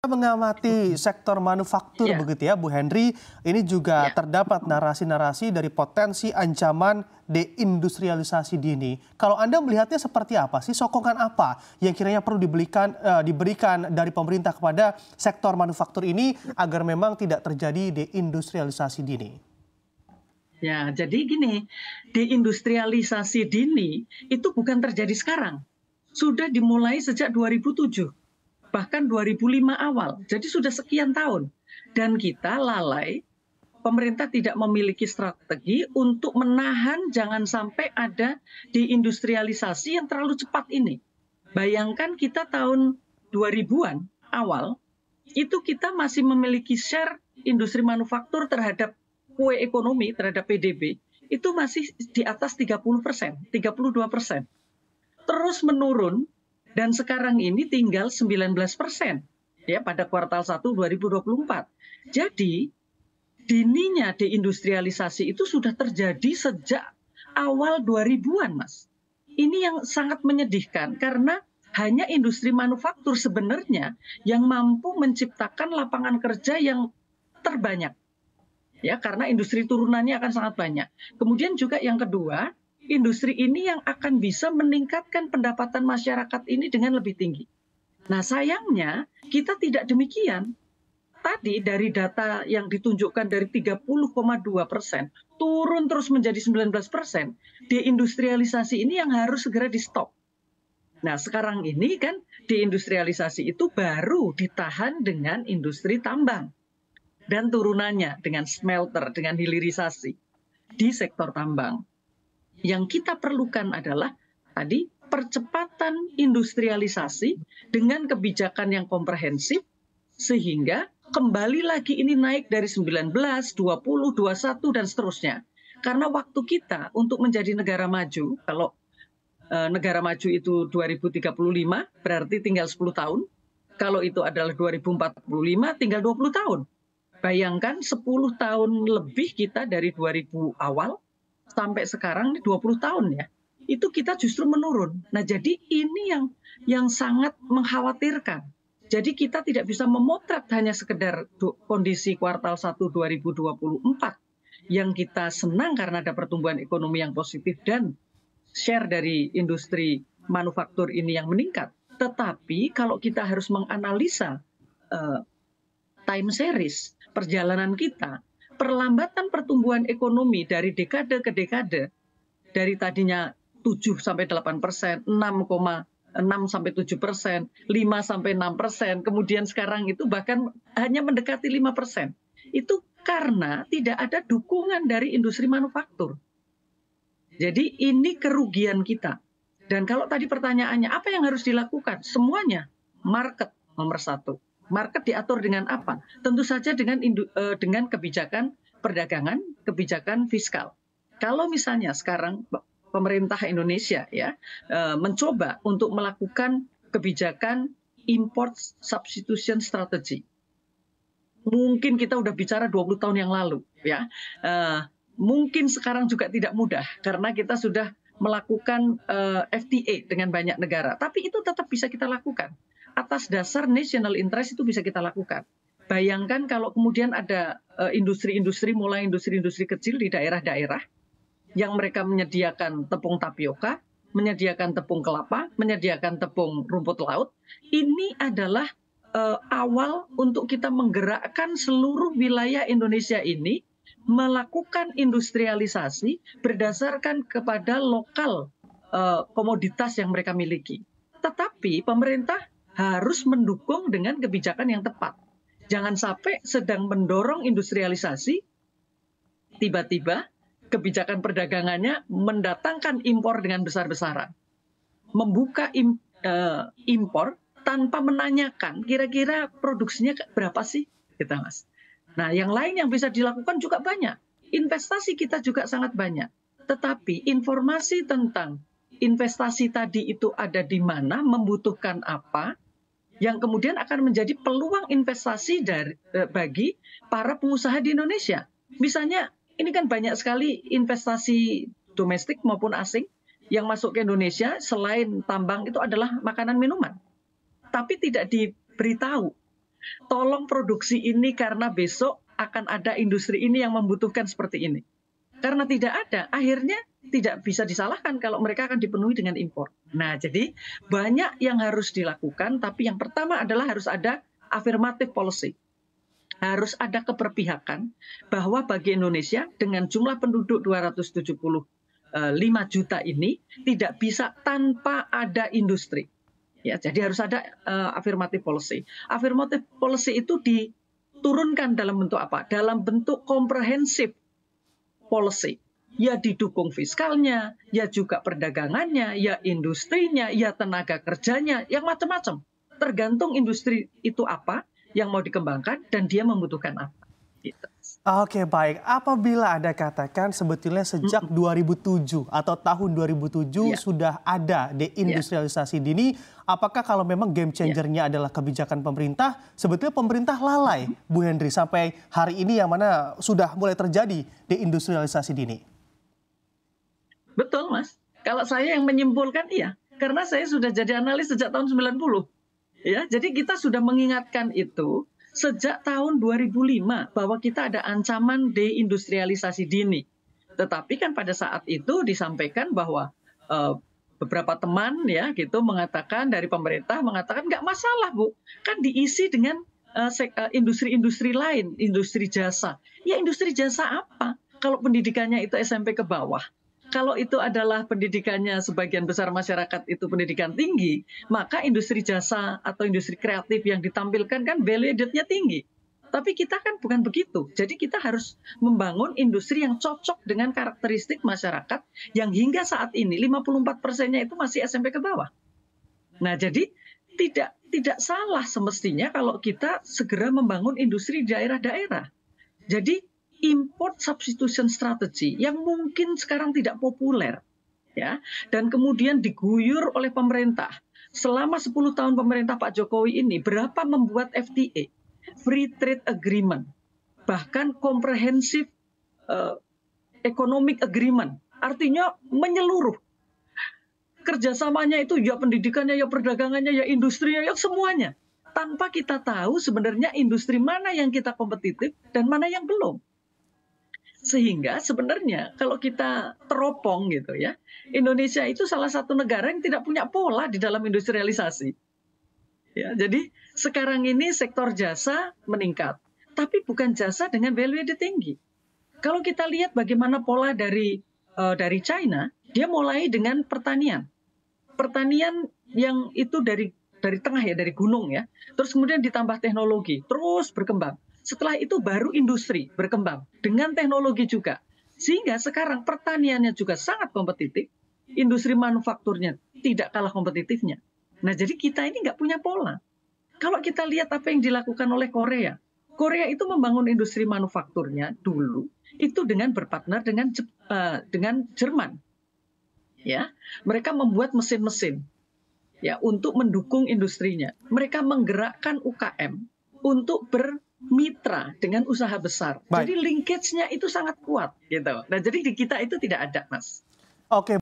Mengamati sektor manufaktur Ya, begitu ya Bu Henry, ini juga ya, terdapat narasi-narasi dari potensi ancaman deindustrialisasi dini. Kalau Anda melihatnya seperti apa sih? Sokongan apa yang kiranya perlu diberikan dari pemerintah kepada sektor manufaktur ini agar memang tidak terjadi deindustrialisasi dini? ya. Jadi gini, deindustrialisasi dini itu bukan terjadi sekarang. Sudah dimulai sejak 2007, bahkan 2005 awal. Jadi sudah sekian tahun. Dan kita lalai, pemerintah tidak memiliki strategi untuk menahan jangan sampai ada deindustrialisasi yang terlalu cepat ini. Bayangkan kita tahun 2000-an awal, itu kita masih memiliki share industri manufaktur terhadap kue ekonomi, terhadap PDB, itu masih di atas 30%, 32%. Terus menurun, dan sekarang ini tinggal 19% ya pada kuartal 1 2024. Jadi, dininya deindustrialisasi itu sudah terjadi sejak awal 2000-an, Mas. Ini yang sangat menyedihkan karena hanya industri manufaktur sebenarnya yang mampu menciptakan lapangan kerja yang terbanyak. Ya, karena industri turunannya akan sangat banyak. Kemudian juga yang kedua, industri ini yang akan bisa meningkatkan pendapatan masyarakat ini dengan lebih tinggi. Nah, sayangnya kita tidak demikian. Tadi dari data yang ditunjukkan dari 30,2% turun terus menjadi 19%, deindustrialisasi ini yang harus segera di-stop. Nah, sekarang ini kan deindustrialisasi itu baru ditahan dengan industri tambang dan turunannya dengan smelter, dengan hilirisasi di sektor tambang. Yang kita perlukan adalah tadi percepatan industrialisasi dengan kebijakan yang komprehensif sehingga kembali lagi ini naik dari 19, 20, 21 dan seterusnya. Karena waktu kita untuk menjadi negara maju, kalau negara maju itu 2035 berarti tinggal 10 tahun. Kalau itu adalah 2045 tinggal 20 tahun. Bayangkan 10 tahun lebih kita dari 2000 awal sampai sekarang 20 tahun ya. Itu kita justru menurun. Nah, jadi ini yang sangat mengkhawatirkan. Jadi kita tidak bisa memotret hanya sekedar kondisi kuartal 1 2024 yang kita senang karena ada pertumbuhan ekonomi yang positif dan share dari industri manufaktur ini yang meningkat. Tetapi kalau kita harus menganalisa time series perjalanan kita, perlambatan pertumbuhan ekonomi dari dekade ke dekade, dari tadinya 7 sampai 8%, 6,6 sampai 7%, 5 sampai 6%, kemudian sekarang itu bahkan hanya mendekati 5%. Itu karena tidak ada dukungan dari industri manufaktur. Jadi ini kerugian kita. Dan kalau tadi pertanyaannya, apa yang harus dilakukan? Semuanya, market nomor satu. Market diatur dengan apa? Tentu saja dengan kebijakan perdagangan, kebijakan fiskal. Kalau misalnya sekarang pemerintah Indonesia ya mencoba untuk melakukan kebijakan import substitution strategy. Mungkin kita udah bicara 20 tahun yang lalu ya. Mungkin sekarang juga tidak mudah karena kita sudah melakukan FTA dengan banyak negara. Tapi itu tetap bisa kita lakukan. Atas dasar national interest itu bisa kita lakukan. Bayangkan kalau kemudian ada industri-industri, mulai industri-industri kecil di daerah-daerah yang mereka menyediakan tepung tapioka, menyediakan tepung kelapa, menyediakan tepung rumput laut. Ini adalah awal untuk kita menggerakkan seluruh wilayah Indonesia ini melakukan industrialisasi berdasarkan kepada lokal komoditas yang mereka miliki. Tetapi pemerintah harus mendukung dengan kebijakan yang tepat. Jangan sampai sedang mendorong industrialisasi, tiba-tiba kebijakan perdagangannya mendatangkan impor dengan besar-besaran. Membuka impor tanpa menanyakan kira-kira produksinya berapa sih, gitu Mas. Nah, yang lain yang bisa dilakukan juga banyak. Investasi kita juga sangat banyak. Tetapi informasi tentang investasi tadi itu ada di mana, membutuhkan apa, yang kemudian akan menjadi peluang investasi bagi para pengusaha di Indonesia. Misalnya, ini kan banyak sekali investasi domestik maupun asing yang masuk ke Indonesia selain tambang itu adalah makanan minuman. Tapi tidak diberitahu. tolong produksi ini karena besok akan ada industri ini yang membutuhkan seperti ini. Karena tidak ada, akhirnya tidak bisa disalahkan kalau mereka akan dipenuhi dengan impor. Nah, jadi banyak yang harus dilakukan, tapi yang pertama adalah harus ada affirmative policy. Harus ada keberpihakan bahwa bagi Indonesia dengan jumlah penduduk 275 juta ini tidak bisa tanpa ada industri. Ya, jadi harus ada affirmative policy. Affirmative policy itu diturunkan dalam bentuk apa? Dalam bentuk comprehensive policy. Ya didukung fiskalnya, ya juga perdagangannya, ya industrinya, ya tenaga kerjanya, yang macam-macam. Tergantung industri itu apa yang mau dikembangkan dan dia membutuhkan apa. Gitu. Oke, baik. Apabila Anda katakan sebetulnya sejak 2007 atau tahun 2007 sudah ada deindustrialisasi dini, apakah kalau memang game changernya adalah kebijakan pemerintah, sebetulnya pemerintah lalai, Bu Henry, sampai hari ini yang mana sudah mulai terjadi deindustrialisasi dini? Betul, Mas. Kalau saya yang menyimpulkan iya, karena saya sudah jadi analis sejak tahun 90. Ya, jadi kita sudah mengingatkan itu sejak tahun 2005 bahwa kita ada ancaman deindustrialisasi dini. Tetapi kan pada saat itu disampaikan bahwa beberapa teman ya gitu mengatakan dari pemerintah mengatakan nggak masalah Bu, kan diisi dengan industri-industri lain, industri jasa. Ya industri jasa apa? Kalau pendidikannya itu SMP ke bawah. Kalau itu adalah pendidikannya sebagian besar masyarakat itu pendidikan tinggi, maka industri jasa atau industri kreatif yang ditampilkan kan value added-nya tinggi. Tapi kita kan bukan begitu. Jadi kita harus membangun industri yang cocok dengan karakteristik masyarakat yang hingga saat ini 54%-nya itu masih SMP ke bawah. Nah, jadi tidak salah semestinya kalau kita segera membangun industri di daerah-daerah. Jadi import substitution strategy yang mungkin sekarang tidak populer ya dan kemudian diguyur oleh pemerintah. Selama 10 tahun pemerintah Pak Jokowi ini berapa membuat FTA, Free Trade Agreement, bahkan Comprehensive Economic Agreement, artinya menyeluruh. Kerjasamanya itu ya pendidikannya, ya perdagangannya, ya industrinya, ya semuanya. Tanpa kita tahu sebenarnya industri mana yang kita kompetitif dan mana yang belum. Sehingga sebenarnya kalau kita teropong gitu ya, Indonesia itu salah satu negara yang tidak punya pola di dalam industrialisasi. Ya, jadi sekarang ini sektor jasa meningkat, tapi bukan jasa dengan value added tinggi. Kalau kita lihat bagaimana pola dari China, dia mulai dengan pertanian. Pertanian yang itu dari tengah ya, dari gunung ya, terus kemudian ditambah teknologi, terus berkembang. Setelah itu baru industri berkembang dengan teknologi juga. Sehingga sekarang pertaniannya juga sangat kompetitif, industri manufakturnya tidak kalah kompetitifnya. Nah jadi kita ini nggak punya pola. Kalau kita lihat apa yang dilakukan oleh Korea, Korea itu membangun industri manufakturnya dulu itu dengan berpartner dengan Jerman. Ya, mereka membuat mesin-mesin ya untuk mendukung industrinya. Mereka menggerakkan UKM untuk bermitra dengan usaha besar. Baik. Jadi linkage-nya itu sangat kuat gitu. Nah, jadi di kita itu tidak ada, Mas. Oke.